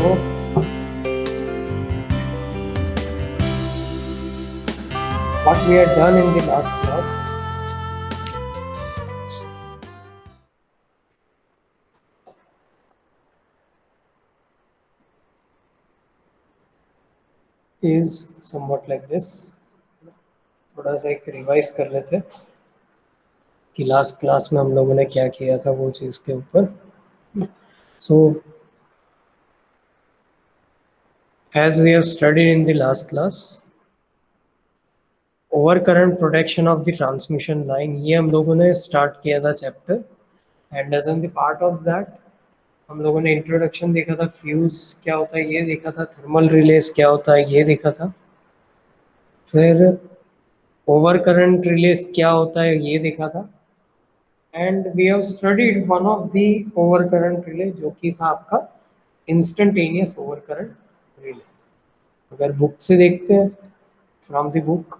So what we had done in the last class is somewhat like this. थोड़ा सा एक revise कर लेते हैं कि लास्ट क्लास में हम लोगों ने क्या किया था वो चीज़ के ऊपर. So as we have studied in the last class, over current protection of the transmission line, ये हम लोगों ने स्टार्ट किया था chapter. And as an the part of that हम लोगों ने इंट्रोडक्शन देखा था, फ्यूज क्या होता है ये देखा था, थर्मल रिलेस क्या होता है ये देखा था, फिर ओवर करंट रिलेस क्या होता है ये देखा था. And we have studied one of the over current relay जो कि था आपका इंस्टेंटेनियस ओवर करंट रिले. अगर बुक से देखते हैं, from the book,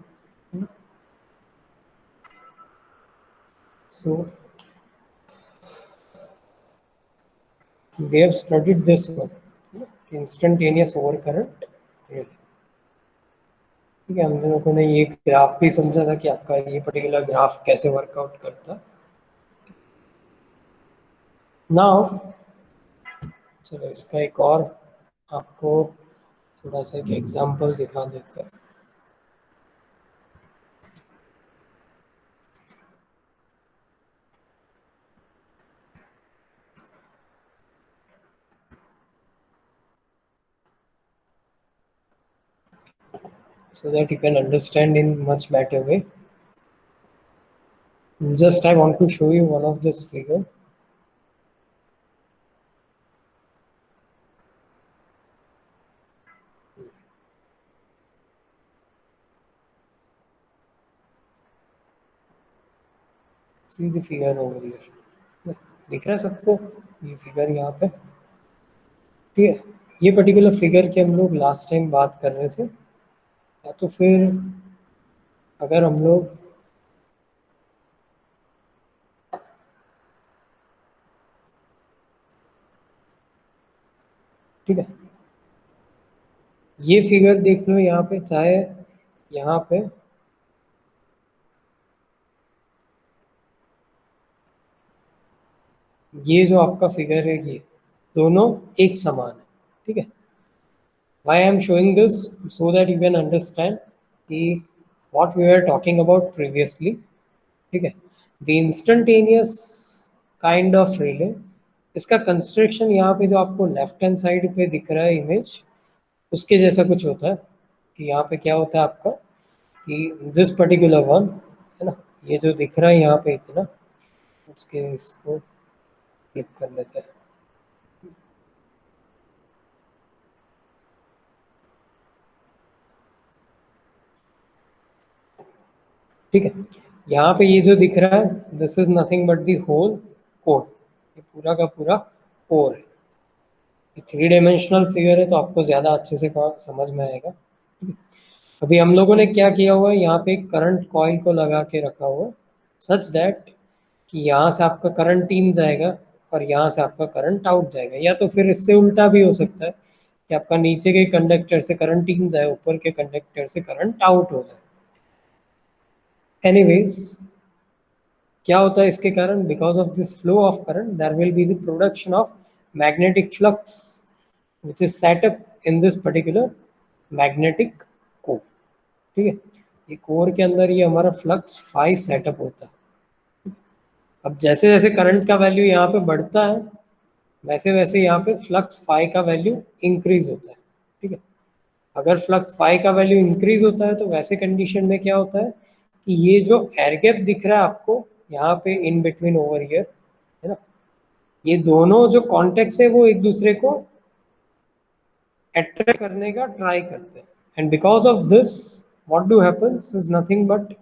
so we have studied this one, instantaneous overcurrent relay. ठीक है, हम लोगों ने ये ग्राफ भी समझा था कि आपका ये पर्टिकुलर ग्राफ कैसे वर्कआउट करता है. नाउ चलो इसका एक और आपको थोड़ा सा एक एग्जांपल दिखा देते हैं. So that you can understand in much better way. Just I want to show you one of this figure. See the figure over here. दिख रहा है सबको ये फिगर यहाँ पे? ठीक है, ये पर्टिकुलर फिगर की हम लोग लास्ट टाइम बात कर रहे थे. या तो फिर अगर हम लोग ठीक है, ये फिगर देख लो यहाँ पे, चाहे यहाँ पे ये जो आपका फिगर है ये दोनों एक समान है. ठीक है, why I am showing this so that you can understand कि what we were talking about previously. ठीक है, the instantaneous kind of relay, इसका कंस्ट्रक्शन यहाँ पे जो आपको लेफ्ट हैंड साइड पे दिख रहा है इमेज, उसके जैसा कुछ होता है. कि यहाँ पे क्या होता है आपका कि दिस पर्टिकुलर वन है ना, ये जो दिख रहा है यहाँ पे इतना, उसके इसको क्लिक कर लेते हैं. ठीक है, यहाँ पे ये जो दिख रहा है this is nothing but the whole core. ये पूरा का पूरा कोर है. ये 3 डायमेंशनल फिगर है तो आपको ज़्यादा अच्छे से समझ में आएगा. अभी हम लोगों ने क्या किया हुआ है, यहाँ पे एक करंट कॉइल को लगा के रखा हुआ है सच दैट कि यहाँ से आपका करंट इन जाएगा और यहाँ से आपका करंट आउट जाएगा. या तो फिर इससे उल्टा भी हो सकता है कि आपका नीचे के कंडक्टर से करंट इन जाए, ऊपर के कंडक्टर से करंट आउट हो जाए. एनीवेज क्या होता है इसके कारण, because of this flow of current there will be the production of magnetic flux which is set up in this particular magnetic core. ठीक है, ये कोर के अंदर ये हमारा फ्लक्स फाई सेटअप होता है. अब जैसे जैसे करंट का वैल्यू यहाँ पे बढ़ता है वैसे वैसे यहाँ पे फ्लक्स फाई का वैल्यू इंक्रीज होता है. ठीक है, अगर फ्लक्स फाई का वैल्यू इंक्रीज होता है तो वैसे कंडीशन में क्या होता है कि ये जो एयर गैप दिख रहा है आपको यहाँ पे इन बिटवीन ओवर हियर है ना, ये दोनों जो कॉन्टेक्ट्स है वो एक दूसरे को अट्रैक्ट करने का ट्राई करते हैं. And because of this what do happens is nothing but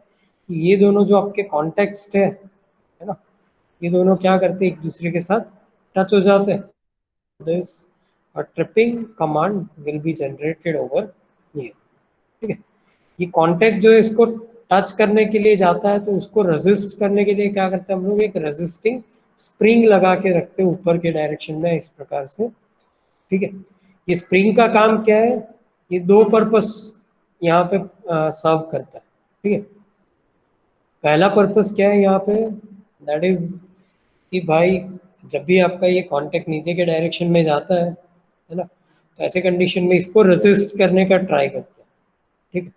ये दोनों जो आपके कॉन्टेक्ट्स है ना, ये दोनों क्या करते हैं एक दूसरे के साथ टच हो जाते हैं. This a tripping command will be generated over here. ठीक है, ये कांटेक्ट जो है इसको टच करने के लिए जाता है तो उसको रेजिस्ट करने के लिए क्या करते हैं हम लोग, एक रेजिस्टिंग स्प्रिंग लगा के रखते हैं ऊपर के डायरेक्शन में इस प्रकार से. ठीक है, ये स्प्रिंग का काम क्या है, ये दो पर्पस यहाँ पे सर्व करता है, ठीक है। पहला पर्पस क्या है यहाँ पे, दैट इज कि भाई जब भी आपका ये कांटेक्ट नीचे के डायरेक्शन में जाता है ना, तो ऐसे कंडीशन में इसको रेजिस्ट करने का ट्राई करते हैं, ठीक है।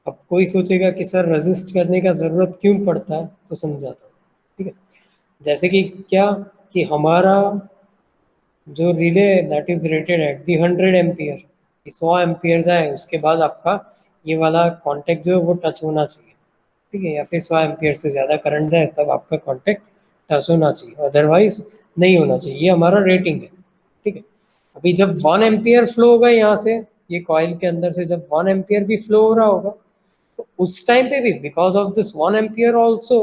अब कोई सोचेगा कि सर रेजिस्ट करने का ज़रूरत क्यों पड़ता है, तो समझाता हूँ, ठीक है। जैसे कि क्या, कि हमारा जो relay that is rated at the 100 ampere, 100 ampere जाए उसके बाद आपका ये वाला कांटेक्ट जो है वो टच होना चाहिए, ठीक है। या फिर 100 एम्पियर से ज़्यादा करंट जाए तब आपका कांटेक्ट टच होना चाहिए, अदरवाइज नहीं होना चाहिए। ये हमारा रेटिंग है, ठीक है। अभी जब 1 एम्पियर फ्लो होगा यहाँ से, ये कॉइल के अंदर से जब 1 एम्पियर भी फ्लो हो रहा होगा, तो उस टाइम पे भी because of this 1 ampere also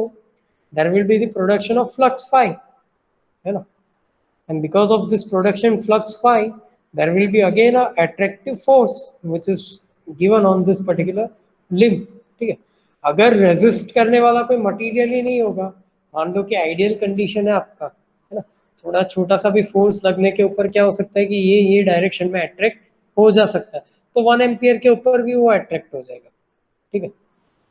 there will be the production of flux phi, है ना। And because of this production flux phi, there will be again a attractive force which is given on this particular limb, ठीक है। अगर resist करने वाला कोई material ही नहीं होगा, मान लो कि आइडियल कंडीशन है आपका, है ना, थोड़ा छोटा सा भी फोर्स लगने के ऊपर क्या हो सकता है कि ये डायरेक्शन में अट्रैक्ट हो जा सकता है, तो 1 एम्पियर के ऊपर भी वो अट्रैक्ट हो जाएगा, ठीक है।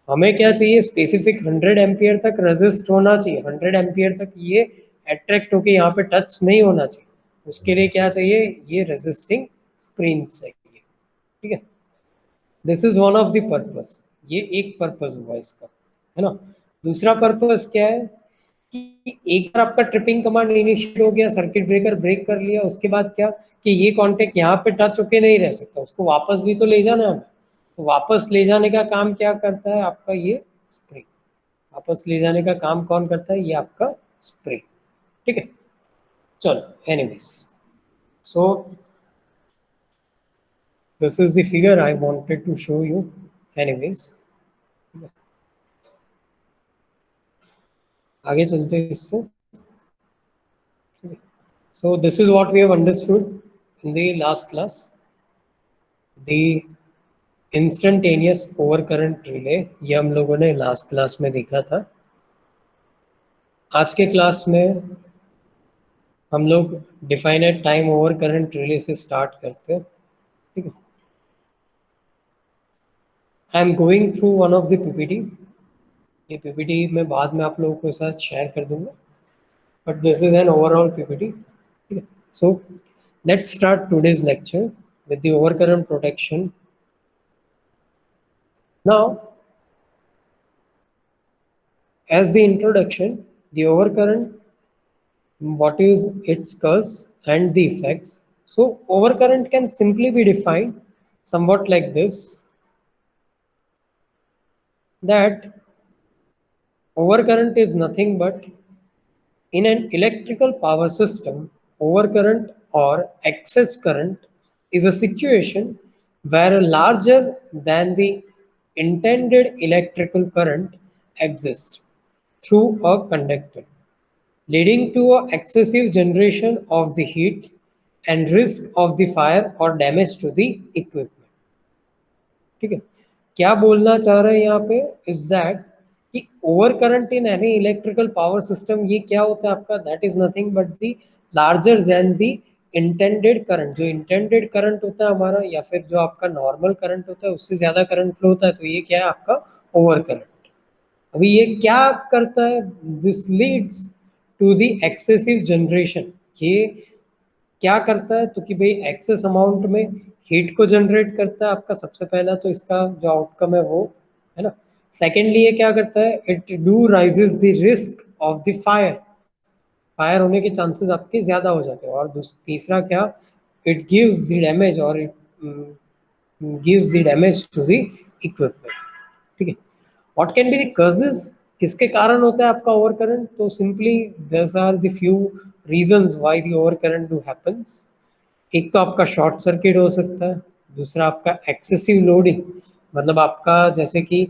हमें क्या चाहिए, स्पेसिफिक 100 एम्पियर तक रेजिस्ट होना चाहिए, 100 एम्पियर तक ये अट्रैक्ट होके यहाँ पे टच नहीं होना चाहिए। उसके लिए क्या चाहिए, ये रेजिस्टिंग स्प्रिंग चाहिए, ठीक है। This is one of the purpose, ये एक पर्पस हुआ इसका, है ना। दूसरा पर्पस क्या है कि एक बार आपका ट्रिपिंग कमांड इनिशिएट हो गया, सर्किट ब्रेकर ब्रेक कर लिया, उसके बाद क्या कि ये कांटेक्ट यहाँ पे टच होके नहीं रह सकता, उसको वापस भी तो ले जाना है हमें। तो वापस ले जाने का काम क्या करता है आपका ये स्प्रिंग, वापस ले जाने का काम कौन करता है, ये आपका स्प्रिंग, ठीक है। चलो anyways, so this is the figure I wanted to show you, anyways आगे चलते हैं इससे, so this is what we have understood in the last class, the instantaneous overcurrent relay, ये हम लोगों ने लास्ट क्लास में देखा था। आज के क्लास में हम लोग definite time over current relay से स्टार्ट करते हैं, ठीक है। I am going through one of the PPT, ये पीपीटी मैं बाद में आप लोगों के साथ शेयर कर दूंगा, but this is an overall PPT, ठीक है। So let's start today's lecture with the overcurrent protection. Now, as the introduction, the overcurrent, what is its cause and the effects. So, overcurrent can simply be defined somewhat like this, that overcurrent is nothing but in an electrical power system, overcurrent or excess current is a situation where a larger than the intended electrical current exists through a conductor, leading to a excessive generation of the heat and risk of the fire or damage to the equipment, ठीक है। क्या बोलना चाह रहे हैं यहाँ पे is that कि over current in any electrical power system, ये क्या होता है आपका, that is nothing but the larger than the intended current. जो इंटेंडेड करंट होता है हमारा, या फिर जो आपका नॉर्मल करंट होता है उससे ज्यादा करंट फ्लो होता है, तो ये क्या है आपका ओवर करंट। अभी ये क्या करता है, this leads to the excessive generation, ये क्या करता है, तो कि भाई एक्सेस अमाउंट में हीट को जनरेट करता है आपका, सबसे पहला तो इसका जो आउटकम है वो, है ना। सेकेंडली ये क्या करता है, it do rises the risk of the fire, fire होने के चांसेस आपके ज़्यादा हो जाते हैं। और तीसरा क्या, इट गिव्स द डैमेज, और it gives the damage to the equipment, ठीक है। What can be the causes, किसके कारण होता है आपका ओवर करंट, तो simply there are the few reasons why the over current do happens. एक तो आपका शॉर्ट सर्किट हो सकता है, दूसरा आपका एक्सेसिव लोडिंग, मतलब आपका जैसे कि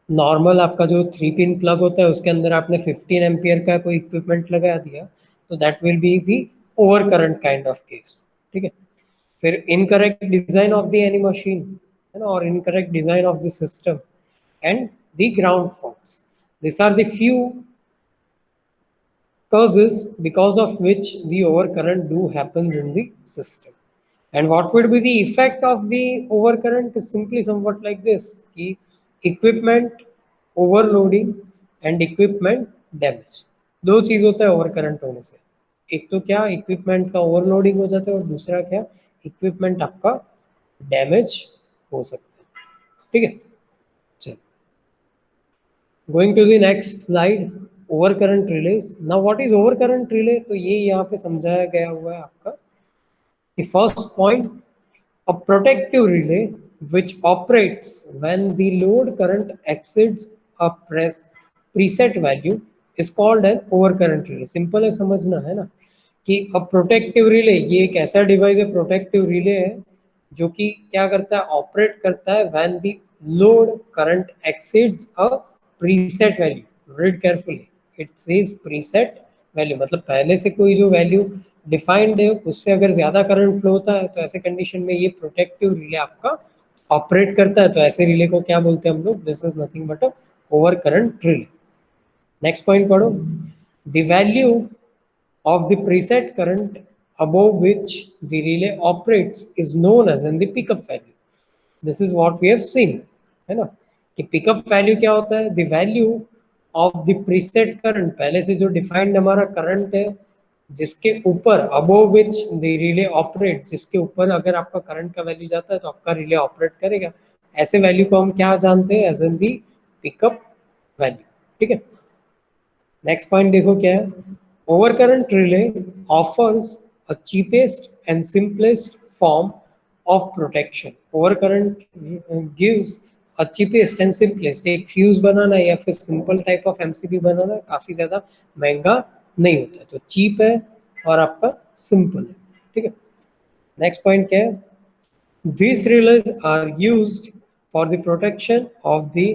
नॉर्मल आपका जो 3 पिन प्लग होता है उसके अंदर आपने 15 एम्पियर का कोई इक्विपमेंट लगा दिया, तो that will be the over current kind of case, ठीक है। फिर incorrect design of the any machine, है ना, और incorrect design of the system and the ground faults, this are the few causes because of which the overcurrent do happens in the system. And what would be the effect of the overcurrent is simply somewhat like this कि equipment overloading and equipment damage. दो चीज होता है overcurrent होने से, एक तो क्या इक्विपमेंट का ओवरलोडिंग हो जाता है और दूसरा क्या इक्विपमेंट आपका डैमेज हो सकता है. ठीक है, चलो going to the next slide. Overcurrent relays. Now what is overcurrent relay, तो ये यहाँ पे समझाया गया हुआ है आपका कि first point, a protective relay which operates when the load current exceeds a preset value is called an overcurrent relay. Simple है समझना है ना कि अब प्रोटेक्टिव रिले ये एक ऐसा डिवाइस है, प्रोटेक्टिव रिले है जो कि क्या करता है, ऑपरेट करता है when the load current exceeds a preset value. Read carefully, it says preset value, मतलब पहले से कोई जो वैल्यू डिफाइंड है उससे अगर ज्यादा करंट फ्लो होता है तो ऐसे कंडीशन में ये प्रोटेक्टिव रिले आपका ऑपरेट करता है. तो ऐसे रिले को क्या बोलते हैं हम लोग, this is nothing but a over current relay. Next point पढ़ो. The value of the preset current above which the relay operates is known as in the pickup value. This is what we have seen, है ना कि pickup value क्या होता है, the value of the preset current, पहले से जो defined हमारा करंट है जिसके ऊपर above which the relay operate, जिसके ऊपर अगर आपका करंट का वैल्यू जाता है तो आपका रिले ऑपरेट करेगा. ऐसे वैल्यू को हम क्या जानते हैं, as in the pickup value. ठीक है, नेक्स्ट पॉइंट देखो क्या है. Overcurrent relay offers a cheapest and simplest form of protection. Overcurrent gives a cheapest and simplest, एक फ्यूज बनाना या फिर सिंपल टाइप ऑफ एमसीबी बनाना काफी ज्यादा महंगा नहीं होता है, तो चीप है और आपका सिंपल है. ठीक है, नेक्स्ट पॉइंट क्या है. These relays are used for the protection of the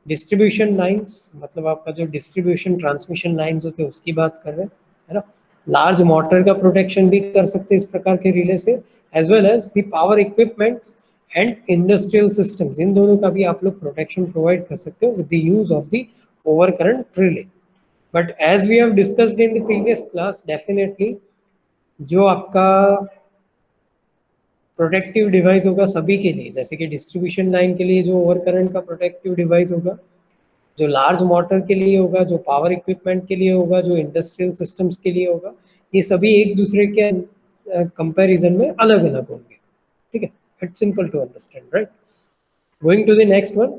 distribution lines, मतलब आपका जो distribution transmission lines होते हैं उसकी बात कर रहे हैं, है ना. लार्ज मोटर का प्रोटेक्शन भी कर सकते हैं इस प्रकार के रिले से, as well as the power equipments and industrial systems, इन दोनों का भी आप लोग प्रोटेक्शन प्रोवाइड कर सकते हो with the use of the over current relay. But as we have discussed in the previous class, definitely जो आपका प्रोटेक्टिव डिवाइस होगा सभी के लिए, जैसे कि डिस्ट्रीब्यूशन लाइन के लिए जो ओवर करंट का प्रोटेक्टिव डिवाइस होगा, जो लार्ज मोटर के लिए होगा, जो पावर इक्विपमेंट के लिए होगा, जो इंडस्ट्रियल सिस्टम्स के लिए होगा, ये सभी एक दूसरे के कंपैरिजन में अलग अलग होंगे. ठीक है, it's simple to understand, right. Going to the next one,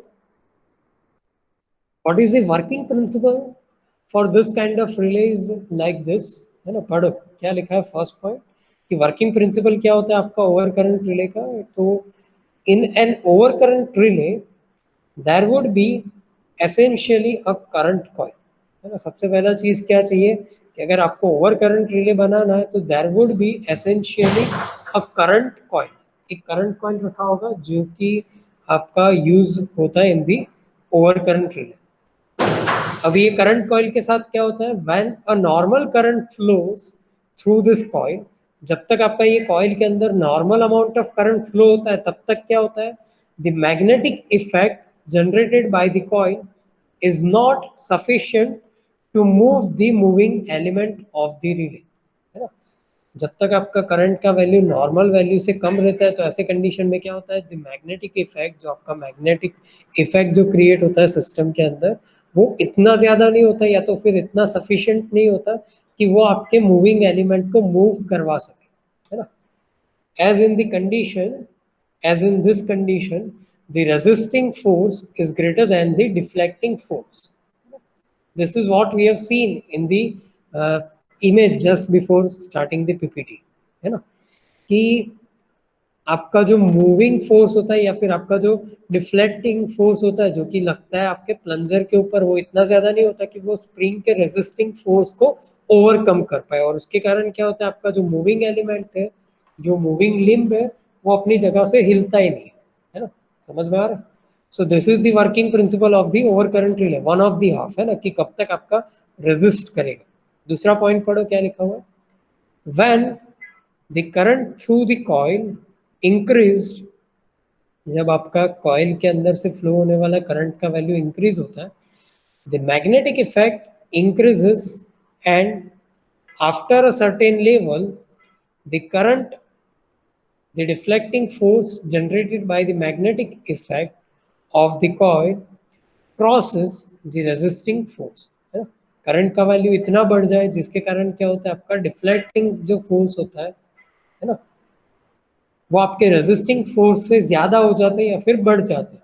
what is the working principle for this kind of relays like this, है ना. पढ़ो क्या लिखा है फर्स्ट पॉइंट कि वर्किंग प्रिंसिपल क्या होता है आपका ओवर करंट रिले का. तो in an overcurrent relay there would be essentially a current coil, है ना. सबसे पहला चीज क्या चाहिए कि अगर आपको ओवर करंट रिले बनाना है तो there would be essentially a current coil, एक करंट कॉइल रखा होगा जो कि आपका यूज होता है in the over current relay. अब ये करंट कॉइल के साथ क्या होता है, when a normal current flows through this coil, जब तक आपका ये कॉइल के अंदर normal amount of current flow होता है तब तक क्या होता है, the magnetic effect generated by the coil is not sufficient to move the moving element of the relay, है ना. जब तक आपका करंट का वैल्यू नॉर्मल वैल्यू से कम रहता है तो ऐसे कंडीशन में क्या होता है, द मैग्नेटिक इफेक्ट, जो आपका मैग्नेटिक इफेक्ट जो क्रिएट होता है सिस्टम के अंदर, वो इतना ज्यादा नहीं होता या तो फिर इतना सफिशिएंट नहीं होता कि वो आपके मूविंग एलिमेंट को मूव करवा सके, है ना. As in the condition, as in this condition the resisting force is greater than the deflecting force. This is what we have seen in the image just before starting the PPT, है ना. कि आपका जो moving force होता है या फिर आपका जो डिफ्लेक्टिंग फोर्स होता है जो कि लगता है आपके प्लंजर के ऊपर, वो इतना ज्यादा नहीं होता कि वो स्प्रिंग के रेजिस्टिंग फोर्स को ओवरकम कर पाए, और उसके कारण क्या होता है आपका जो मूविंग एलिमेंट है, जो मूविंग लिम्ब है, वो अपनी जगह से हिलता ही नहीं, है ना. समझ में आ रहा है. So this is the working principle of the over current relay, one of the half, है ना, कि कब तक आपका रेजिस्ट करेगा. दूसरा पॉइंट पढ़ो क्या लिखा हुआ है. When the current through the coil increased, जब आपका कॉइल के अंदर से फ्लो होने वाला करंट का वैल्यू इंक्रीज होता है, the magnetic effect increases and After a certain level, the current, the deflecting force generated by the magnetic effect of the coil crosses the resisting force, है ना। करंट का value इतना बढ़ जाए जिसके कारण क्या होता है, आपका डिफ्लेक्टिंग जो फोर्स होता है ना, वो आपके रेजिस्टिंग फोर्स से ज्यादा हो जाते हैं या फिर बढ़ जाते हैं।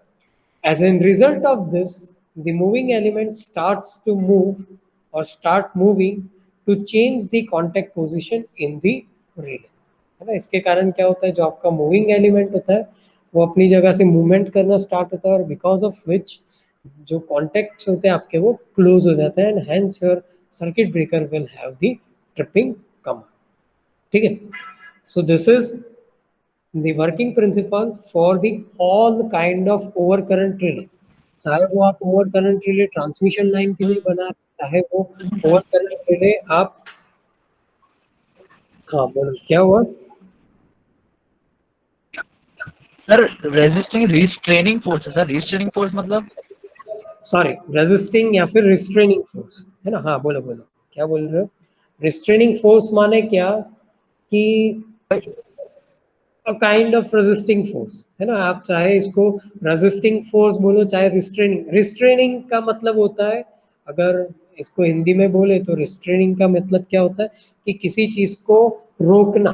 As a result of this, the moving element starts to move or start moving to change the contact position in the relay, है ना। इसके कारण क्या होता है, जो आपका मूविंग एलिमेंट होता है वो अपनी जगह से मूवमेंट करना स्टार्ट होता है, और बिकॉज ऑफ विच जो कॉन्टेक्ट्स होते हैं आपके वो क्लोज हो जाते हैं, and hence your circuit breaker will have the tripping come. ठीक है, so this is the working principle for the all kind of overcurrent relay, चाहे वो आप over current relay transmission line के लिए बना, चाहे वो ओवर करंट रिले आप, हाँ बोलो क्या हुआ। सर रेजिस्टिंग रिस्ट्रेनिंग फोर्स है सर, रिस्ट्रेनिंग फोर्स मतलब। सॉरी, रेजिस्टिंग या फिर रिस्ट्रेनिंग फोर्स, है ना। हाँ बोलो बोलो क्या बोल रहे हो। रिस्ट्रेनिंग फोर्स माने क्या कि काइंड ऑफ रेजिस्टिंग फोर्स, है ना। आप चाहे इसको रेजिस्टिंग फोर्स बोलो चाहे रिस्ट्रेनिंग, रिस्ट्रेनिंग का मतलब होता है, अगर इसको हिंदी में बोले तो रिस्ट्रेनिंग का मतलब क्या होता है कि किसी चीज को रोकना,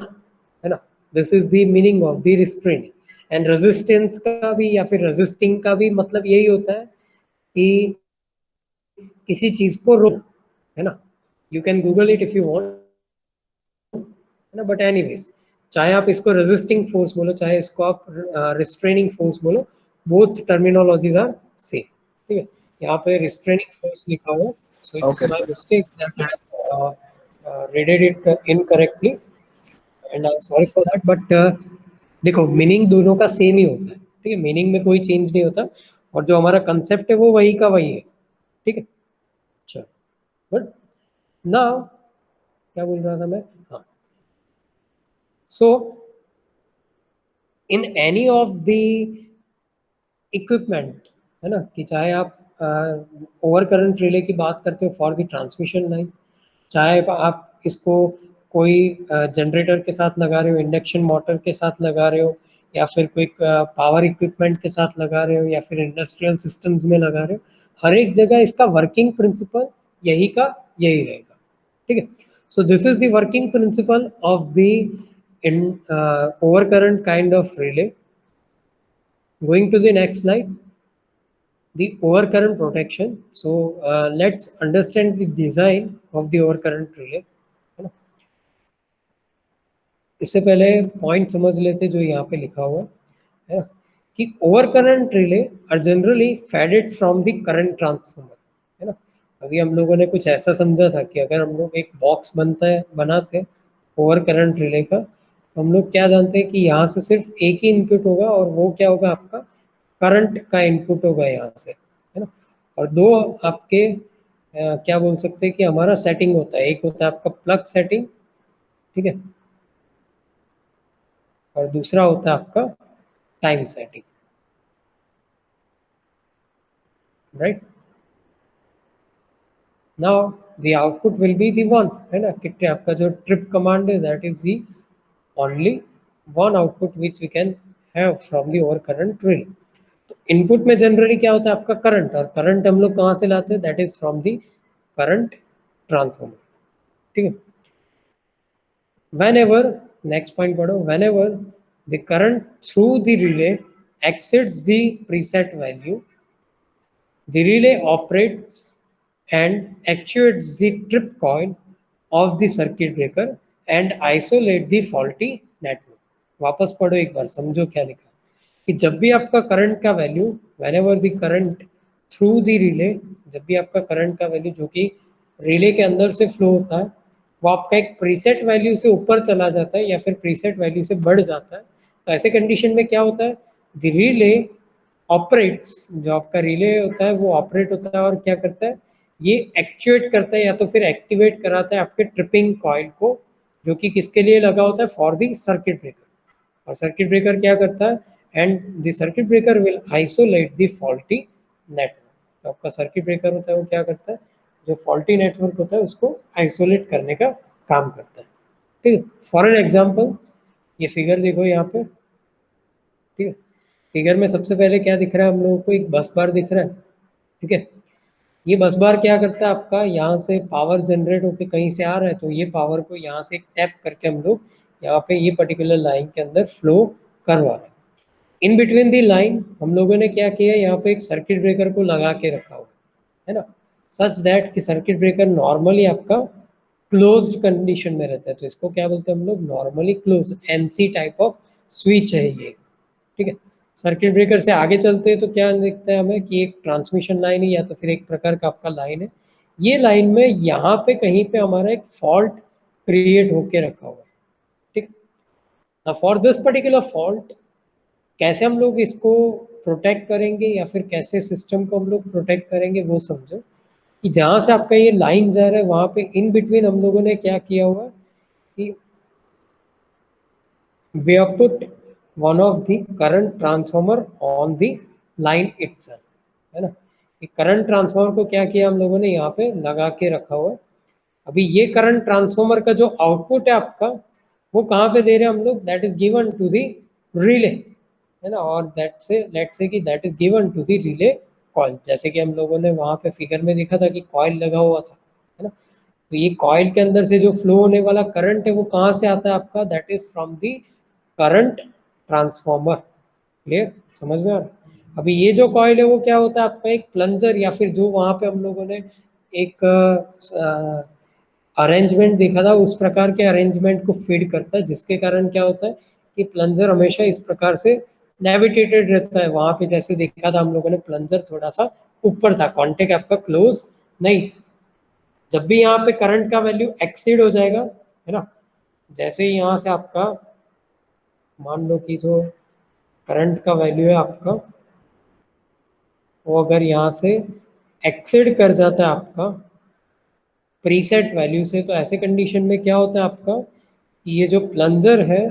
है ना। This is the meaning of the restraining. And resistance का भी या फिर रेजिस्टिंग का भी मतलब यही होता है कि किसी चीज को रोक, है ना। You can Google it if you want, है ना। बट एनीवेज, चाहे आप इसको रेजिस्टिंग फोर्स बोलो चाहे इसको आप रिस्ट्रेनिंग फोर्स बोलो, बोथ टर्मिनोलॉजीज आर सेम। ठीक है, यहाँ पे रिस्ट्रेनिंग फोर्स लिखा हुआ है, so it's okay my sir. Mistake that I read it incorrectly and I'm sorry for that, but देखो मीनिंग दोनों का सेम ही होता है, ठीक है, मीनिंग में कोई चेंज नहीं होता, और जो हमारा कंसेप्ट है वो वही का वही है। ठीक है, चलो गुड। नाउ क्या बोल रहा था मैं, हाँ, so in any of the equipment, है ना, कि चाहे आप ओवर करंट रिले की बात करते हो फॉर द ट्रांसमिशन लाइन, चाहे आप इसको कोई जनरेटर के साथ लगा रहे हो, इंडक्शन मोटर के साथ लगा रहे हो, या फिर कोई पावर इक्विपमेंट के साथ लगा रहे हो, या फिर इंडस्ट्रियल सिस्टम्स में लगा रहे हो, हर एक जगह इसका वर्किंग प्रिंसिपल यही का यही रहेगा। ठीक है, so this is the working principle of the in over current kind of relay. Going to the next slide, the overcurrent protection. So let's understand the design of the overcurrent relay, है ना। इससे पहले point समझ लेते जो यहाँ पे लिखा हुआ है ना, कि overcurrent relay are generally faded from the current transformer, है ना। अभी हम लोगों ने कुछ ऐसा समझा था कि अगर हम लोग एक बॉक्स बनाते ओवर करंट रिले का, तो हम लोग क्या जानते हैं कि यहाँ से सिर्फ एक ही इनपुट होगा, और वो क्या होगा, आपका करंट का इनपुट होगा यहाँ से, है ना। और दो आपके क्या बोल सकते हैं कि हमारा सेटिंग होता है, एक होता है आपका प्लग सेटिंग, ठीक है, और दूसरा होता है आपका time setting, right. Now the output will be the one, है ना, कि आपका जो ट्रिप कमांड है that is the only one output which we can have from the over current relay. तो इनपुट में जनरली क्या होता है आपका करंट, और करंट हम लोग कहाँ से लाते हैं, that is from the current transformer. ठीक है, whenever, next point पढ़ो, whenever the current through the relay exceeds the preset value, the relay operates and actuates the trip coil of the circuit breaker and isolate the faulty network। वापस पढ़ो एक बार, समझो क्या लिखा है, कि जब भी आपका करंट का value, whenever the current through the relay, जब भी आपका करंट का वैल्यू जो कि रिले के अंदर से फ्लो होता है, वो आपका एक प्रीसेट वैल्यू से ऊपर चला जाता है या फिर प्रीसेट वैल्यू से बढ़ जाता है, तो ऐसे कंडीशन में क्या होता है, द रिले ऑपरेट्स, जो आपका रिले होता है वो ऑपरेट होता है और क्या करता है, ये एक्चुएट करता है या तो फिर एक्टिवेट कराता है आपके ट्रिपिंग कॉइल को, जो कि किसके लिए लगा होता है, फॉर द सर्किट ब्रेकर। और सर्किट ब्रेकर क्या करता है, and the circuit breaker will isolate the faulty network. तो आपका सर्किट ब्रेकर होता है वो क्या करता है, जो फॉल्टी नेटवर्क होता है उसको आइसोलेट करने का काम करता है। ठीक है, फॉर एन एग्जाम्पल ये फिगर देखो यहाँ पे। ठीक है, फिगर में सबसे पहले क्या दिख रहा है हम लोगों को, एक बस बार दिख रहा है। ठीक है, ये बस बार क्या करता है आपका, यहाँ से पावर जनरेट होकर कहीं से आ रहा है, तो ये पावर को यहाँ से टैप करके हम लोग यहाँ पे ये पर्टिकुलर लाइन के अंदर फ्लो करवा रहे हैं। इन बिटवीन दी लाइन हम लोगों ने क्या किया, यहाँ पे एक सर्किट ब्रेकर को लगा के रखा हुआ है ना, सच दैट कि सर्किट ब्रेकर नॉर्मली आपका क्लोज्ड कंडीशन में रहता है, तो इसको क्या बोलते हैं हम लोग, normally close, NC type off switch है ये। ठीक है, सर्किट ब्रेकर से आगे चलते हैं तो क्या दिखता है हमें कि एक ट्रांसमिशन लाइन है या तो फिर एक प्रकार का आपका लाइन है। ये लाइन में यहाँ पे कहीं पे हमारा एक फॉल्ट क्रिएट होके रखा हुआ है। ठीक, फॉर दिस पर्टिकुलर फॉल्ट कैसे हम लोग इसको प्रोटेक्ट करेंगे या फिर कैसे सिस्टम को हम लोग प्रोटेक्ट करेंगे वो समझो, कि जहाँ से आपका ये लाइन जा रहा है वहाँ पे इन बिटवीन हम लोगों ने क्या किया हुआ है कि we have put one of the current transformer on the line itself, है ना। करंट ट्रांसफार्मर को क्या किया हम लोगों ने यहाँ पे लगा के रखा हुआ है। अभी ये करंट ट्रांसफार्मर का जो आउटपुट है आपका वो कहाँ पे दे रहे हैं हम लोग, that is given to the relay, है ना, और दैट से लेट से कि that is given to the relay coil, जैसे कि हम लोगों ने वहाँ पे फिगर में देखा था कि कॉइल लगा हुआ था, है ना। तो ये कॉइल के अंदर से जो फ्लो होने वाला करंट है वो कहाँ से आता है आपका, that is from the current transformer. Clear, समझ में आ रहा है। अभी ये जो कॉइल है वो क्या होता है आपका, एक प्लंजर या फिर जो वहां पे हम लोगों ने एक अरेंजमेंट देखा था उस प्रकार के अरेंजमेंट को फीड करता है, जिसके कारण क्या होता है कि प्लंजर हमेशा इस प्रकार से नेविगेटेड रहता है। वहां पे जैसे देखा था हम लोगों ने प्लंजर थोड़ा सा ऊपर था, कॉन्टेक्ट आपका क्लोज नहीं था। जब भी यहाँ पे करंट का वैल्यू एक्सीड हो जाएगा, है ना, जैसे ही यहाँ से आपका मान लो कि जो करंट का वैल्यू है आपका वो अगर यहाँ से एक्सीड कर जाता है आपका प्रीसेट वैल्यू से, तो ऐसे कंडीशन में क्या होता है आपका कि ये जो प्लंजर है,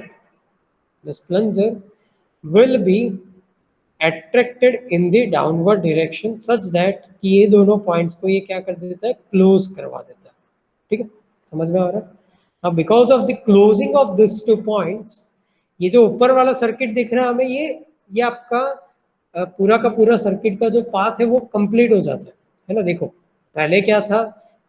this plunger will be attracted in the downward direction such that कि ये दोनों पॉइंट्स को ये क्या कर देता है, क्लोज करवा देता है। ठीक है, समझ में आ रहा है। अब because of the closing of this two points, ये जो ऊपर वाला सर्किट दिख रहा है हमें, ये आपका पूरा का पूरा सर्किट का जो पाथ है वो कंप्लीट हो जाता है ना। देखो पहले क्या था,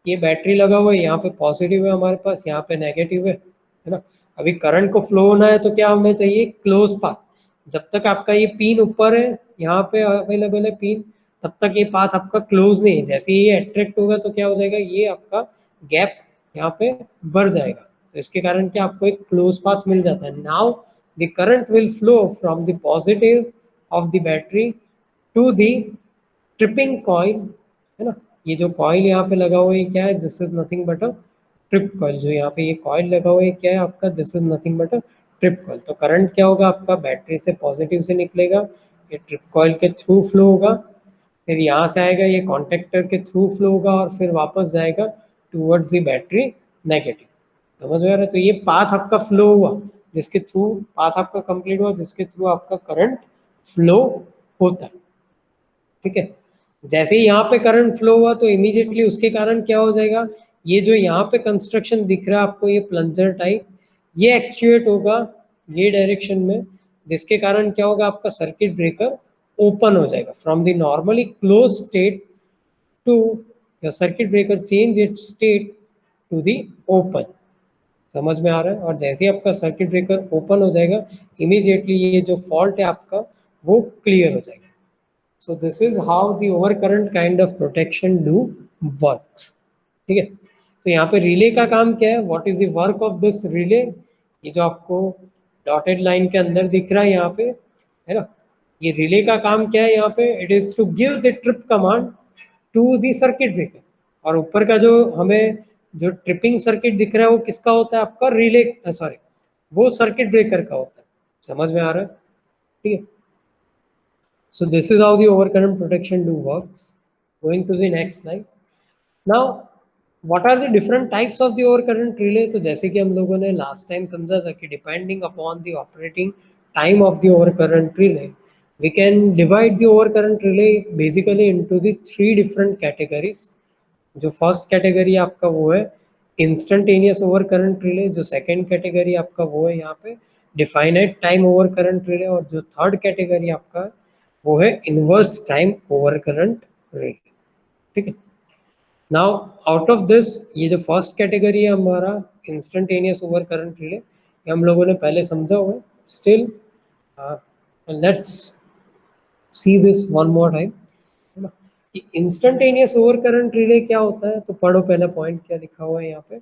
ये बैटरी लगा हुआ है, यहाँ पे पॉजिटिव है हमारे पास, यहाँ पे नेगेटिव है ना। अभी करंट को फ्लो होना है तो क्या हमें चाहिए, क्लोज पाथ। जब तक आपका ये पिन ऊपर है, यहाँ पे अवेलेबल है पिन, तब तक ये पाथ आपका क्लोज नहीं है। जैसे ये अट्रैक्ट होगा तो क्या हो जाएगा, ये आपका गैप यहाँ पे बढ़ जाएगा, तो इसके कारण क्या आपको एक क्लोज पाथ मिल जाता है। Now the current will flow from the positive of the battery to the tripping coil, है ना। ये जो कॉइल यहाँ पे लगा हुआ है क्या है, this is nothing but a trip coil. जो यहाँ पे ये कॉइल लगा हुआ है क्या है आपका, this is nothing but a trip coil. तो करंट क्या होगा आपका, बैटरी से पॉजिटिव से निकलेगा, ये ट्रिप कॉइल के थ्रू फ्लो होगा, फिर यहाँ से आएगा ये कॉन्टेक्टर के थ्रू फ्लो होगा और फिर वापस जाएगा टूवर्ड्स द बैटरी नेगेटिव। समझ में आ रहा है। तो ये पाथ आपका फ्लो हुआ, जिसके थ्रू पाथ आपका कंप्लीट हुआ, जिसके थ्रू आपका करंट फ्लो होता है। ठीक है, जैसे ही यहाँ पे करंट फ्लो हुआ तो इमीडिएटली उसके कारण क्या हो जाएगा, ये जो यहाँ पे कंस्ट्रक्शन दिख रहा है आपको, ये प्लंजर टाइप, ये एक्चुएट होगा ये डायरेक्शन में, जिसके कारण क्या होगा, आपका सर्किट ब्रेकर ओपन हो जाएगा from the normally close state to, या circuit breaker change its state to the open. समझ में आ रहा है। और जैसे ही आपका सर्किट ब्रेकर ओपन हो जाएगा, इमीडिएटली ये जो फॉल्ट है आपका वो क्लियर हो जाएगा। So this is how the overcurrent kind of protection do works। ठीक है, तो यहाँ पे रिले का काम क्या है, what is the work of this relay, ये जो आपको डॉटेड लाइन के अंदर दिख रहा है यहाँ पे, है ना, ये रिले का काम क्या है यहाँ पे, it is to give the trip command to the circuit breaker. और ऊपर का जो हमें जो ट्रिपिंग सर्किट दिख रहा है वो किसका होता है आपका, रिले, सॉरी, वो सर्किट ब्रेकर का होता है। समझ में आ रहा है। ठीक है, so this is how the overcurrent protection do works. Going to the next slide. Now, what are the different types of the overcurrent relay? तो जैसे कि हम लोगों ने last time समझा था कि depending upon the operating time of the overcurrent relay, we can divide the overcurrent relay basically into the three different categories. जो फर्स्ट कैटेगरी आपका वो है इंस्टेंटेनियस ओवर करंट रिले जो सेकंड कैटेगरी आपका वो है यहाँ पे definite time over current relay, और जो थर्ड कैटेगरी आपका वो है inverse time over current relay. ठीक है, नाउ आउट ऑफ दिस ये जो फर्स्ट कैटेगरी है हमारा इंस्टेंटेनियस ओवर करंट रिले, ये हम लोगों ने पहले समझा हुआ है। Still let's see this one more time, है ना, कि इंस्टेंटेनियस ओवर करंट रिले क्या होता है। तो पढ़ो पहला पॉइंट क्या लिखा हुआ है यहाँ पे,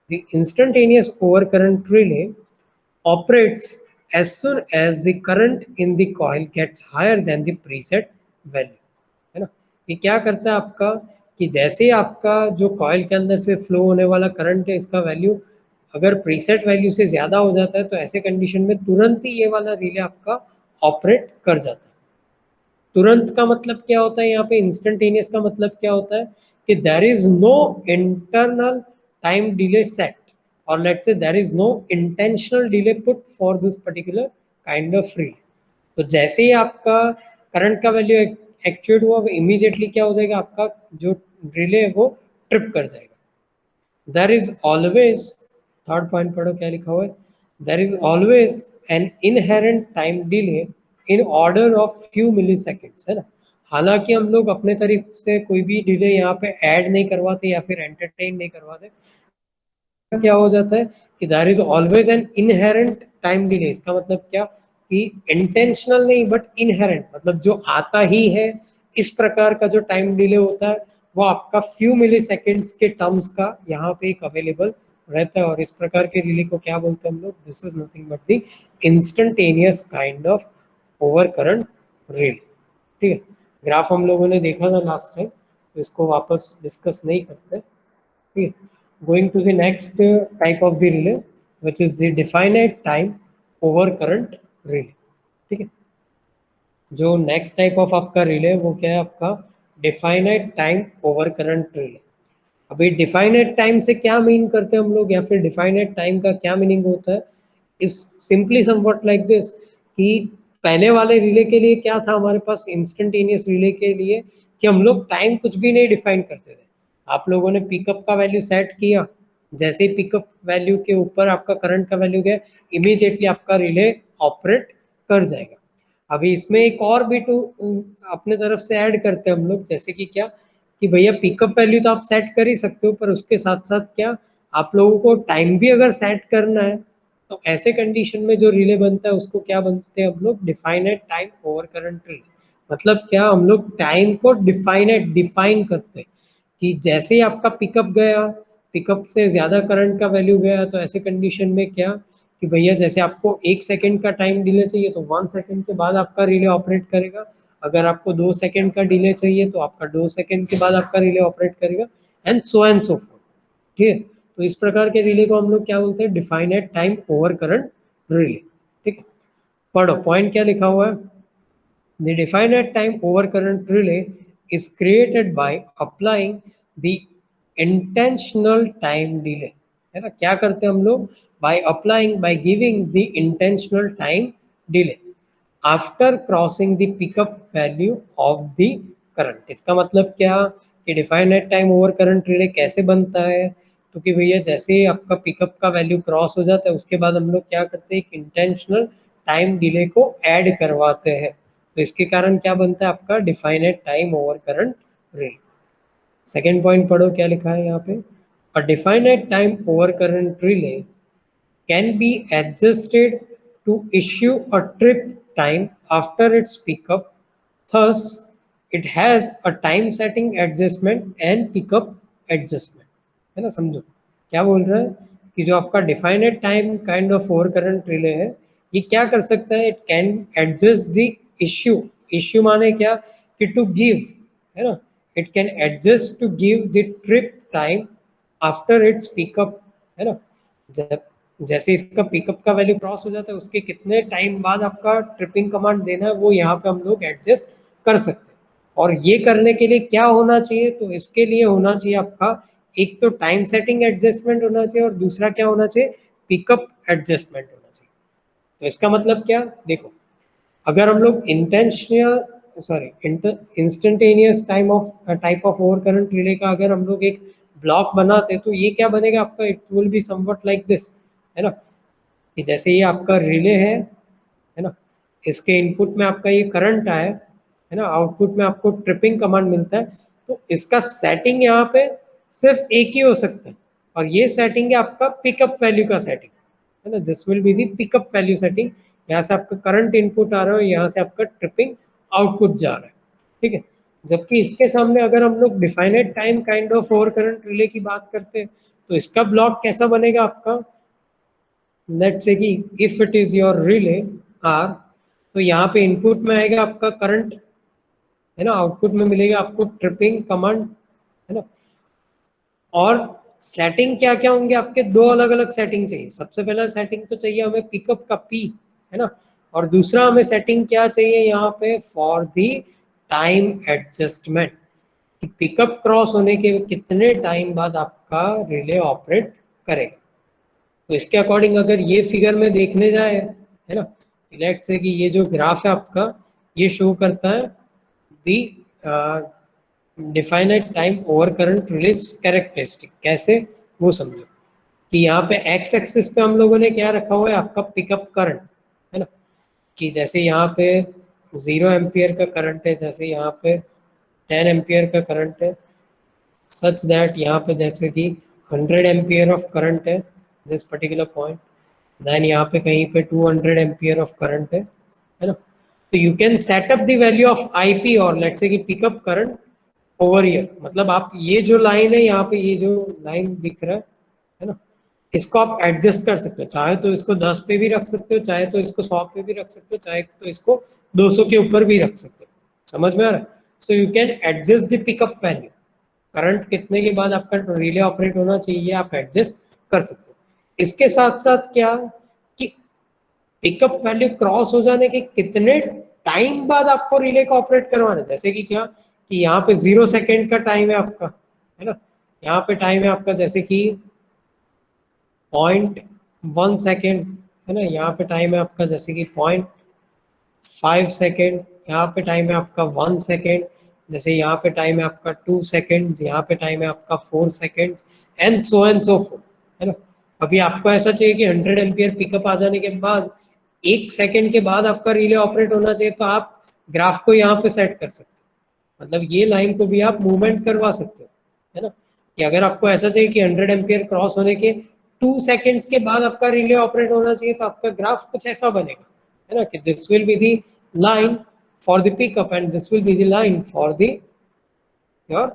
the instantaneous over current relay operates as soon as the current in the coil gets higher than the preset value, है ना। ये क्या करता है आपका कि जैसे ही आपका जो कॉइल के अंदर से फ्लो होने वाला करंट है इसका वैल्यू अगर प्रीसेट वैल्यू से ज़्यादा हो जाता है तो ऐसे कंडीशन में तुरंत ही ये वाला रिले आपका ऑपरेट कर जाता है। तुरंत का मतलब क्या होता है यहाँ पे, इंस्टेंटेनियस का मतलब क्या होता है कि there is no internal time delay set, और let's say there is no intentional delay put for this particular kind of relay. तो जैसे ही आपका करंट का वैल्यू एक्चुएट हुआ इमीडिएटली क्या हो जाएगा, आपका जो रिले है वो ट्रिप कर जाएगा। There is always, third point पढ़ो क्या लिखा हुआ है, there is always an inherent time delay in order of few milliseconds, है ना। हालांकि हम लोग अपने तरीके से कोई भी डिले यहाँ पे ऐड नहीं करवाते या फिर एंटरटेन नहीं करवाते, क्या हो जाता है कि there is always an inherent time delay. इसका मतलब क्या कि इंटेंशनल नहीं बट इनहेरेंट, मतलब जो आता ही है इस प्रकार का जो टाइम डिले होता है वो आपका फ्यू मिली सेकेंड्स के टर्म्स का यहाँ पे एक अवेलेबल रहता है। और इस प्रकार के रिले को क्या बोलते हैं हम लोग, this is nothing but the instantaneous kind of over current relay. ठीक है, ग्राफ हम लोगों ने देखा था लास्ट टाइम, तो इसको वापस डिस्कस नहीं करते। ठीक है, going to the next type of the relay which is the definite time over current relay। ठीक है, जो नेक्स्ट टाइप ऑफ आपका रिले वो क्या है आपका definite time over current relay. अभी डिफाइनाइट टाइम से क्या मीन करते हैं हम लोग, या फिर डिफाइनाइट टाइम का क्या मीनिंग होता है, इस सिंपली समवट लाइक दिस कि पहले वाले रिले के लिए क्या था हमारे पास, इंस्टेंटेनियस रिले के लिए कि हम लोग टाइम कुछ भी नहीं डिफाइन करते थे। आप लोगों ने पिकअप का वैल्यू सेट किया, जैसे ही पिकअप वैल्यू के ऊपर आपका करंट का वैल्यू गया इमीडिएटली आपका रिले ऑपरेट कर जाएगा। अभी इसमें एक और भी टू अपने तरफ से ऐड करते हैं हम लोग, जैसे कि क्या कि भैया पिकअप वैल्यू तो आप सेट कर ही सकते हो, पर उसके साथ साथ क्या आप लोगों को टाइम भी अगर सेट करना है, तो ऐसे कंडीशन में जो रिले बनता है उसको क्या बनते हैं हम लोग, definite time over current relay. मतलब क्या, हम लोग टाइम को डिफाइन करते हैं कि जैसे ही आपका पिकअप गया, पिकअप से ज़्यादा करंट का वैल्यू गया, तो ऐसे कंडीशन में क्या कि भैया जैसे आपको 1 सेकेंड का टाइम डिले चाहिए तो 1 सेकेंड के बाद आपका रिले ऑपरेट करेगा। अगर आपको 2 सेकेंड का डिले चाहिए तो आपका 2 सेकेंड के बाद आपका रिले ऑपरेट करेगा, एंड सो फोर्थ। ठीक है, तो इस प्रकार के रिले को हम लोग क्या बोलते हैं, definite time over current relay. ठीक है, पढ़ो पॉइंट क्या लिखा हुआ है, the definite time overcurrent relay is created by applying the intentional time delay, है ना। क्या करते हैं हम लोग, by giving the intentional time delay after crossing the pickup value of the current। इसका मतलब क्या कि definite time over current relay कैसे बनता है, तो कि भैया जैसे ही आपका पिकअप का वैल्यू क्रॉस हो जाता है उसके बाद हम लोग क्या करते हैं, एक इंटेंशनल टाइम डिले को ऐड करवाते हैं। तो इसके कारण क्या बनता है आपका definite time over current relay. Second point पढ़ो क्या लिखा है यहाँ पे, a definite time over current relay can be adjusted to issue a trip time after its pickup. Thus, it has a time setting adjustment and pickup adjustment, है ना। समझो क्या बोल रहा है कि जो आपका definite time kind of over current relay है, ये क्या कर सकता है, it can adjust the issue. Issue माने क्या कि टू गिव, है ना, it can adjust to give the trip time after its pickup, है ना। जब जैसे इसका पिकअप का वैल्यू क्रॉस हो जाता है उसके कितने टाइम बाद आपका ट्रिपिंग कमांड देना है वो यहाँ पे हम लोग एडजस्ट कर सकते हैं। और ये करने के लिए क्या होना चाहिए, तो इसके लिए होना चाहिए आपका एक तो टाइम सेटिंग एडजस्टमेंट होना चाहिए और दूसरा क्या होना चाहिए, पिकअप एडजस्टमेंट होना चाहिए। तो इसका मतलब क्या, देखो अगर हम लोग instantaneous time of type of over current relay का अगर हम लोग एक ब्लॉक बनाते तो ये क्या बनेगा आपका, it will be somewhat like this, है ना, कि जैसे ये आपका रिले है ना, इसके इनपुट में आपका ये करंट आया है ना, आउटपुट में आपको ट्रिपिंग कमांड मिलता है, तो इसका सेटिंग यहाँ पे सिर्फ एक ही हो सकता है, और ये सेटिंग है आपका पिकअप वैल्यू का सेटिंग, है ना, this will be the pickup value setting. यहाँ से आपका करंट इनपुट आ रहा है, यहाँ से आपका ट्रिपिंग आउटपुट जा रहा है, ठीक है। जबकि इसके सामने अगर हम लोग definite time kind of over current relay की बात करते हैं, तो इसका ब्लॉक कैसा बनेगा आपका, लेट्स से कि if it is your relay R, तो यहाँ पे इनपुट में आएगा आपका करंट, है ना, आउटपुट में मिलेगा आपको ट्रिपिंग कमांड, है ना, और सेटिंग क्या क्या होंगे आपके, दो अलग अलग सेटिंग चाहिए। सबसे पहला सेटिंग तो चाहिए हमें पिकअप का पी, है ना, और दूसरा हमें सेटिंग क्या चाहिए यहाँ पे, फॉर दी टाइम एडजस्टमेंट, कि पिकअप क्रॉस होने के कितने टाइम बाद आपका रिले ऑपरेट करेगा। तो इसके अकॉर्डिंग अगर ये फिगर में देखने जाए, है ना, लेट्स से कि ये जो ग्राफ है आपका, ये शो करता है the definite time over current relays characteristic, कैसे वो समझो, कि यहाँ पे एक्स एक्सिस पे हम लोगों ने क्या रखा हुआ है, आपका पिकअप करंट, है ना, कि जैसे यहाँ पे 0 एम्पियर का करंट है, जैसे यहाँ पे 10 एम्पियर का करंट है, सच दैट यहाँ पे जैसे कि 100 एम्पियर ऑफ करंट है दिस पर्टिकुलर पॉइंट, देन यहाँ पे कहीं पे 200 एम्पियर ऑफ करंट है ना, तो you can setup the value of IP और लेट्स से कि पिकअप करंट ओवर ईयर, मतलब आप ये जो लाइन है यहाँ पे, ये जो लाइन दिख रहा है ना, इसको आप एडजस्ट कर सकते हो, चाहे तो इसको 10 पे भी रख सकते हो, चाहे तो इसको 100 पे भी रख सकते हो, चाहे तो इसको 200 के ऊपर भी रख सकते हो, समझ में आ रहा है। So you can adjust the pickup value, current कितने के बाद आपका रिले ऑपरेट होना चाहिए आप एडजस्ट कर सकते हो। इसके साथ साथ क्या, कि पिकअप वैल्यू क्रॉस हो जाने के कितने टाइम बाद आपको रिले को ऑपरेट करवाना है, जैसे कि क्या, कि यहाँ पे 0 सेकेंड का टाइम है आपका, है ना, यहाँ पे टाइम है आपका जैसे कि 0.1 सेकेंड, है ना, यहाँ पे टाइम है आपका जैसे कि 0.5 सेकेंड, यहाँ पे टाइम है आपका 1 सेकेंड, जैसे यहाँ पे टाइम है आपका 2 सेकेंड, यहाँ पे टाइम है आपका 4 सेकेंड, एंड सो फोर, है ना। अभी आपको ऐसा चाहिए कि 100 एम्पियर पिकअप आ जाने के बाद 1 सेकेंड के बाद आपका रिले ऑपरेट होना चाहिए, तो आप ग्राफ को यहाँ पे सेट कर सकते हो, मतलब ये लाइन को भी आप मूवमेंट करवा सकते हो, है ना, कि अगर आपको ऐसा चाहिए कि 100 एम्पियर क्रॉस होने के 2 सेकेंड्स के बाद आपका रिले ऑपरेट होना चाहिए, तो आपका ग्राफ कुछ ऐसा बनेगा, है ना, कि this will be the line for the pickup and this will be the line for the your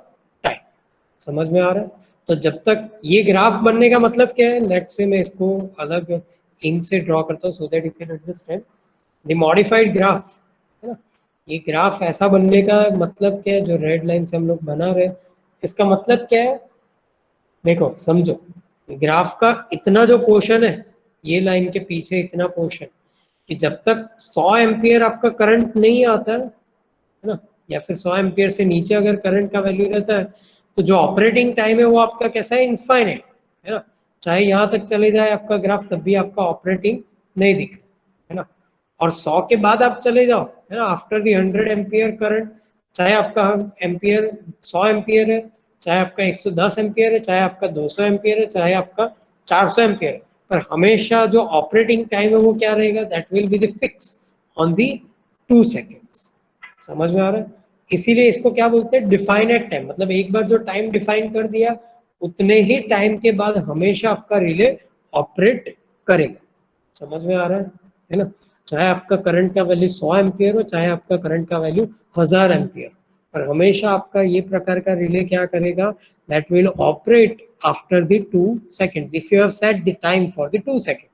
time, समझ में आ रहा है। तो जब तक ये ग्राफ बनने का मतलब क्या है, लेट से मैं इसको अलग इंक से ड्रॉ करता हूँ so that you can understand the modified graph, है ना, ये ग्राफ ऐसा बनने का मतलब क्या है, जो रेड लाइन से हम लोग बना रहे हैं, इसका मतलब क्या है, देखो समझो, ग्राफ का इतना जो पोर्शन है, ये लाइन के पीछे इतना पोर्शन, कि जब तक 100 एम्पियर आपका करंट नहीं आता है ना, या फिर 100 एम्पियर से नीचे अगर करंट का वैल्यू रहता है, तो जो ऑपरेटिंग टाइम है वो आपका कैसा है, इनफाइनाइट, है ना, चाहे यहाँ तक चले जाए आपका ग्राफ तब भी आपका ऑपरेटिंग नहीं दिख, है ना, और 100 के बाद आप चले जाओ, है ना, आफ्टर दी 100 एम्पियर करंट, चाहे आपका एम्पियर 100 एम्पियर है, चाहे आपका 110 एम्पियर है, चाहे आपका 200 एम्पियर है, चाहे आपका 400 एम्पियर है, पर हमेशा जो ऑपरेटिंग टाइम है वो क्या रहेगा, that will be the fix on the 2 seconds, समझ में आ रहा है। इसीलिए इसको क्या बोलते हैं, डिफाइनेट टाइम, मतलब एक बार जो टाइम डिफाइन कर दिया, उतने ही टाइम के बाद हमेशा आपका रिले ऑपरेट करेगा, समझ में आ रहा है ना, चाहे आपका करंट का वैल्यू 100 एम्पियर हो, चाहे आपका करंट का वैल्यू 1000 एम्पियर, पर हमेशा आपका ये प्रकार का रिले क्या करेगा, that will operate after the 2 seconds if you have set the time for the 2 second,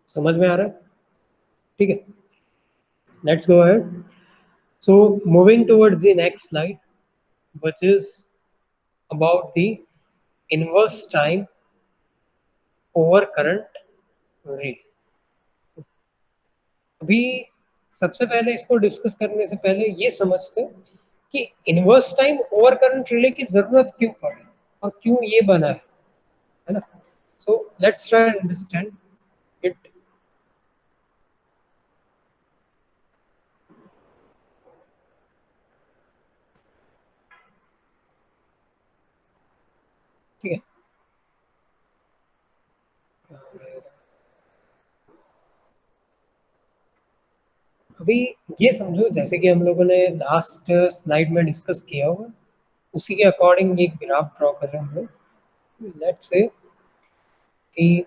समझ में आ रहा है, ठीक है, let's go ahead. So moving towards the next slide, which is about the inverse time over current rate. अभी सबसे पहले इसको डिस्कस करने से पहले ये समझते हैं कि inverse time over current relay की जरूरत क्यों पड़ी और क्यों ये बना है ना। So let's try understand it. ठीक है। अभी ये समझो जैसे कि हम लोगों ने लास्ट स्लाइड में डिस्कस किया होगा, उसी के अकॉर्डिंग एक ग्राफ ड्रॉ कर रहे हैं हम लोग। लेट्स से कि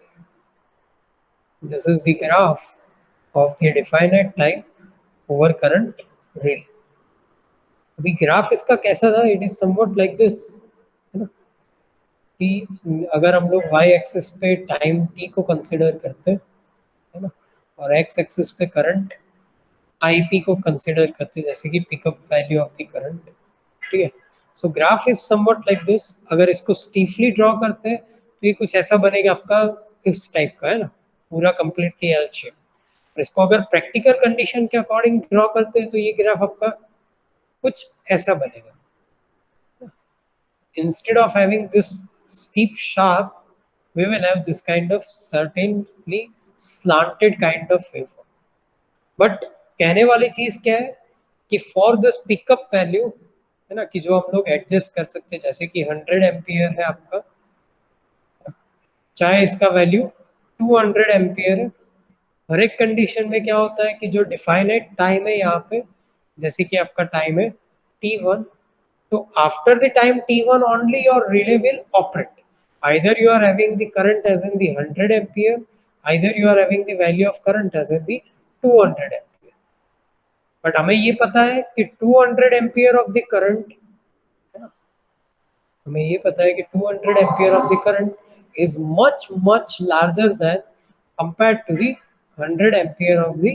this is the graph of the definite time over current relay। अभी ग्राफ इसका कैसा था, it is somewhat like this, है ना, कि अगर हम लोग वाई एक्सिस पे टाइम टी को कंसिडर करते हैं, है ना, और एक्स एक्सिस पे करंट आई पी को कंसिडर करते हैं, जैसे कि pickup value of the current. ठीक है। सो graph is somewhat like this. अगर इसको स्टीफली ड्रॉ करते हैं तो ये कुछ ऐसा बनेगा आपका, इस टाइप का, है ना, पूरा कंप्लीटली एल शेप। और इसको अगर प्रैक्टिकल कंडीशन के अकॉर्डिंग ड्रॉ करते हैं तो ये ग्राफ आपका कुछ ऐसा बनेगा। Instead of having this steep sharp, we will have this kind of certainly slanted kind of waveform। But कहने वाली चीज क्या है कि फॉर दिस पिकअप वैल्यू, है ना, कि जो हम लोग एडजस्ट कर सकते हैं, जैसे कि 100 एम्पियर है आपका, चाहे इसका वैल्यू 200 एम्पियर है। हर एक कंडीशन में क्या होता है कि जो डिफाइनेट टाइम है यहाँ पे, जैसे कि आपका टाइम है t1, so after the time t1 only your relay will operate, either you are having the current as in the 100 ampere, either you are having the value of current as in the 200 ampere। But हमें ये पता है कि 200 ampere of the current, हमें ये पता है कि 200 ampere of the current is much much larger than compared to the 100 ampere of the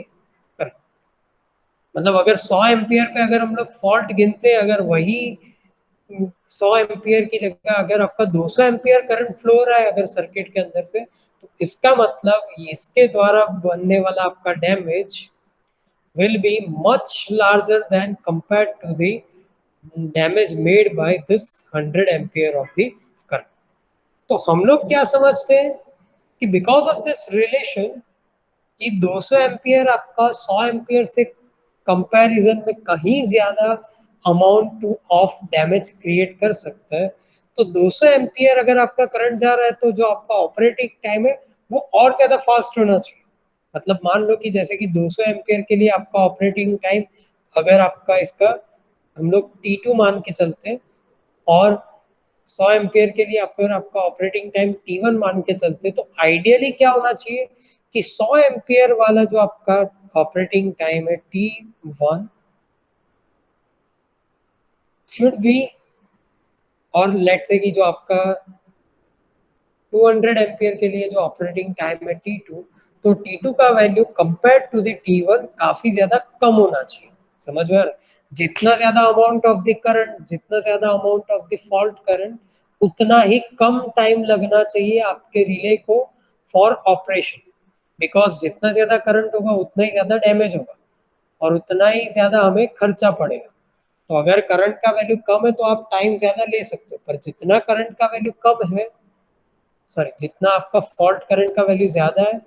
current. मतलब अगर 100 एम्पियर पे अगर हम लोग फॉल्ट गिनते हैं, अगर वही 100 एम्पियर की जगह अगर आपका 200 एम्पियर करंट फ्लो हो रहा है अगर सर्किट के अंदर से, तो इसका मतलब इसके द्वारा बनने वाला आपका damage will be much larger than compared to the damage made by this 100 ampere of the current। तो हम लोग क्या समझते हैं कि बिकॉज ऑफ दिस रिलेशन कि 200 एम्पियर आपका 100 एम्पियर से कंपैरिजन में कहीं ज्यादा अमाउंट ऑफ डैमेज क्रिएट कर सकता है, तो 200 एम्पियर अगर आपका करंट जा रहा है तो जो आपका ऑपरेटिंग टाइम है वो और ज्यादा फास्ट होना चाहिए। मतलब मान लो कि जैसे कि 200 एम्पियर के लिए आपका ऑपरेटिंग टाइम, अगर आपका इसका हम लोग T2 मान के चलते हैं, और 100 एम्पियर के लिए अगर आपका ऑपरेटिंग टाइम T1 मान के चलते, तो आइडियली क्या होना चाहिए कि 100 एम्पियर वाला जो आपका ऑपरेटिंग टाइम है T1 शुड बी, और लेट्स से कि जो आपका 200 एम्पियर के लिए जो ऑपरेटिंग टाइम है T2, तो T2 का value compare to the T1 काफी ज्यादा कम होना चाहिए। समझ में आ रहा है? जितना ज्यादा अमाउंट ऑफ द करंट, जितना ज्यादा amount of the fault current, उतना ही कम टाइम लगना चाहिए आपके रिले को फॉर ऑपरेशन। बिकॉज जितना ज्यादा करंट होगा उतना ही ज्यादा डैमेज होगा और उतना ही ज्यादा हमें खर्चा पड़ेगा। तो अगर करंट का वैल्यू कम है तो आप टाइम ज्यादा ले सकते हो, पर जितना करंट का वैल्यू कम है, सॉरी, जितना आपका फॉल्ट करंट का वैल्यू ज्यादा है,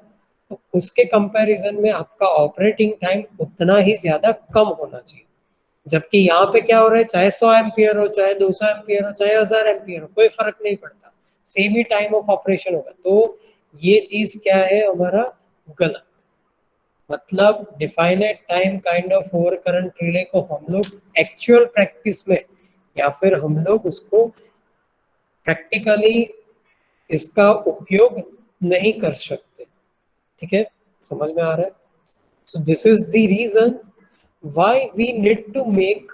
तो उसके कंपैरिजन में आपका ऑपरेटिंग टाइम उतना ही ज्यादा कम होना चाहिए। जबकि यहाँ पे क्या हो रहा है, चाहे 100 एम्पियर हो, चाहे 200 एम्पियर हो, चाहे 1000 एम्पियर हो, कोई फर्क नहीं पड़ता, same he time of operation होगा। तो ये चीज क्या है हमारा, गलत। मतलब definite time kind of over current relay को हम लोग एक्चुअल प्रैक्टिस में, या फिर हम लोग उसको प्रैक्टिकली इसका उपयोग नहीं कर सकते। ठीक है, समझ में आ रहा है? So this is the reason why we need to make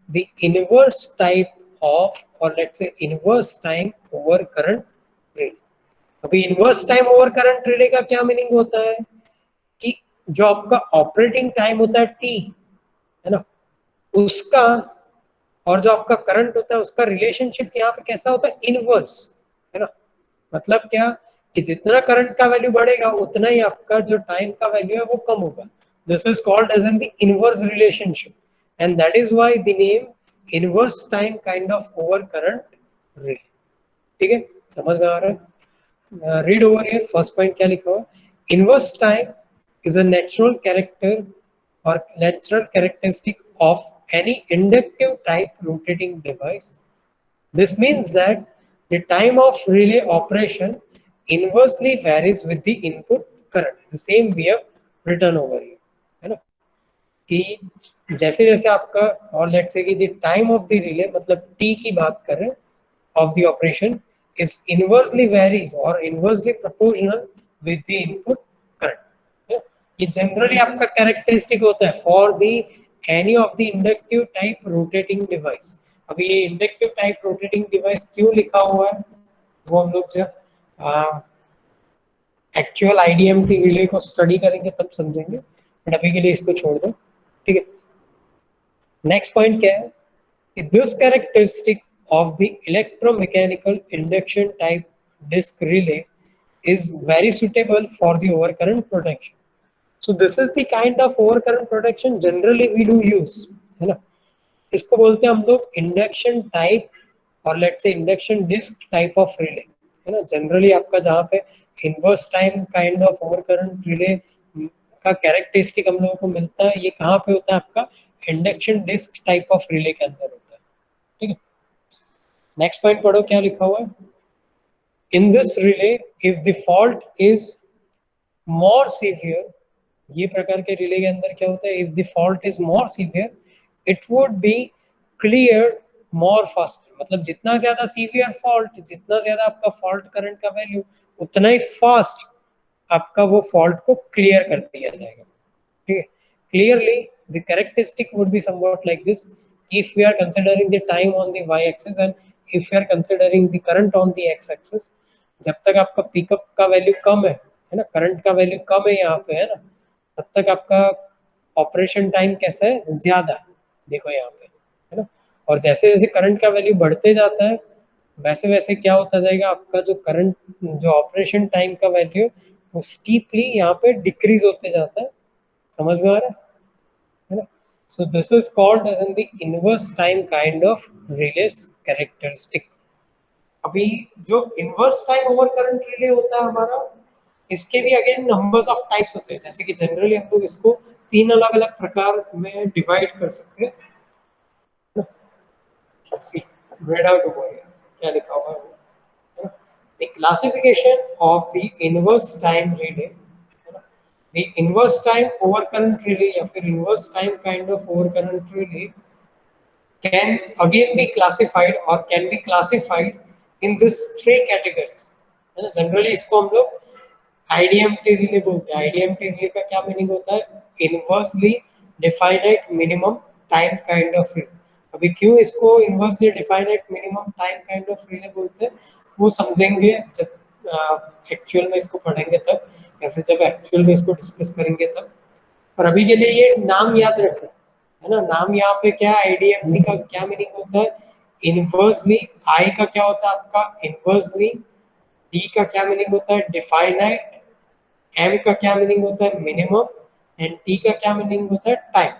the inverse type of, और let's say inverse time over current relay. अभी inverse time over current relay का क्या मीनिंग होता है कि जो आपका ऑपरेटिंग टाइम होता है टी, है ना, उसका और जो आपका करंट होता है उसका रिलेशनशिप यहाँ पे कैसा होता है, इनवर्स, है ना। मतलब क्या कि जितना करंट का वैल्यू बढ़ेगा उतना ही आपका जो टाइम का वैल्यू है वो कम होगा। This is called as an the inverse relationship, and that is why the name inverse time kind of over current relay. ठीक है, समझ में आ रहा है? Read over here, first point क्या लिखा हुआ, inverse time is a natural character or natural characteristic of any inductive type rotating device। This means that The time of relay operation inversely varies with the input current. The same we have written over here, है ना, कि जैसे जैसे आपका, और let's say कि the time of the relay मतलब T की बात कर रहे हैं of the operation is inversely varies or inversely proportional with the input current. Yeah? ये जनरली आपका कैरेक्टरिस्टिक होता है for the any of the inductive type rotating device. अभी ये इंडक्टिव टाइप रोटेटिंग डिवाइस क्यों लिखा हुआ है वो हम लोग जब एक्चुअल आईडीएमटी रिले को स्टडी करेंगे तब समझेंगे, बट अभी के लिए इसको छोड़ दो. ठीक है, नेक्स्ट पॉइंट क्या है कि this characteristic of the electromechanical induction type disk relay is very suitable for the overcurrent protection. So this is the kind of overcurrent protection generally we do use, है ना. इसको बोलते हैं हम लोग इंडक्शन टाइप और let's say induction disc type of relay, है ना. जनरली आपका जहाँ पे inverse time kind of overcurrent relay का कैरेक्टरिस्टिक हम लोगों को मिलता है, ये कहाँ पे होता है आपका induction disc type of relay के अंदर होता है. ठीक है, नेक्स्ट पॉइंट पढ़ो क्या लिखा हुआ है. In this relay if the fault is more severe, ये प्रकार के रिले के अंदर क्या होता है, if the fault is more severe it would be clear more faster. मतलब जितना ज्यादा सीवियर फॉल्ट, जितना ज्यादा आपका फॉल्ट करंट का वैल्यू, उतना ही फास्ट आपका वो फॉल्ट को क्लियर कर दिया जाएगा. ठीक है, clearly the characteristic would be somewhat like this. if we are considering the time on the y axis and if we are considering the current on the x axis, जब तक आपका pickup का value कम है ना, current का value कम है यहाँ पे, है ना, तब तक आपका ऑपरेशन टाइम कैसा है, ज्यादा है. देखो यहाँ पे, है ना. और जैसे जैसे करंट का वैल्यू बढ़ते जाता है वैसे वैसे क्या होता जाएगा, आपका जो करंट जो ऑपरेशन टाइम का वैल्यू वो स्टीपली यहाँ पे डिक्रीज होते जाता है. समझ में आ रहा है ना. So this is called as in the inverse time kind of relays characteristic. अभी जो inverse time over current relay होता है हमारा, इसके भी अगेन नंबर्स ऑफ टाइप्स होते हैं. जैसे कि जनरली हम लोग इसको 3 अलग अलग प्रकार में डिवाइड कर सकते हैं. सी read out over here क्या लिखा हुआ है. The classification of the inverse time relay, the inverse time overcurrent relay या फिर inverse time kind of overcurrent relay can again be classified or can be classified in this three categories, है ना. Generally इसको हम लोग आईडीएमटी relay बोलते हैं. आईडीएमटी relay का क्या मीनिंग होता है, inversely definite minimum time kind of relay. अभी क्यों इसको inversely definite minimum time kind of relay बोलते हैं वो समझेंगे जब एक्चुअल में इसको पढ़ेंगे तब, या फिर जब एक्चुअल में इसको डिस्कस करेंगे तब. पर अभी के लिए ये नाम याद रखना, है ना. नाम यहाँ पे क्या, आईडीएमटी का क्या मीनिंग होता है, इनवर्सली. आई का क्या होता है आपका, इनवर्सली. डी का क्या मीनिंग होता है, डिफाइनाइट. एम का क्या मीनिंग होता है, मिनिमम. एंड टी का क्या मीनिंग होता है, time.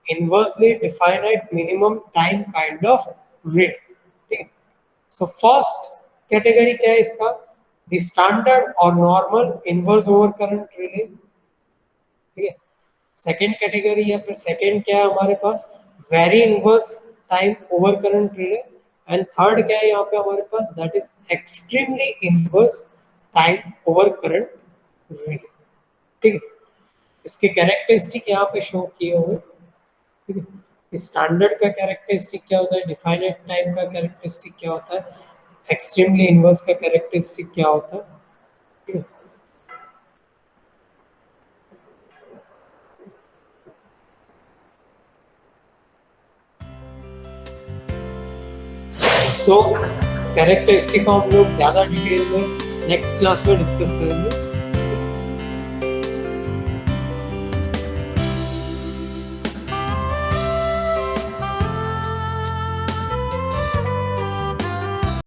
Inversely definite minimum time kind of relay. ठीक है. सो फर्स्ट कैटेगरी क्या है इसका, द स्टैंडर्ड और normal inverse over current relay. ठीक है. सेकेंड कैटेगरी या फिर सेकेंड क्या है हमारे पास, very inverse time over current relay. And third क्या है यहाँ पे हमारे पास, that is extremely inverse time over current relay. ठीक है, इसके कैरेक्टरिस्टिक यहाँ पे शो किए हुए. ठीक है, स्टैंडर्ड का कैरेक्टरिस्टिक क्या होता है, डिफाइनेट टाइम का कैरेक्टरिस्टिक क्या होता है, एक्सट्रीमली इनवर्स का कैरेक्टरिस्टिक क्या होता है. ठीक है, सो कैरेक्टरिस्टिक को हम लोग ज्यादा डिटेल में नेक्स्ट क्लास में डिस्कस करेंगे.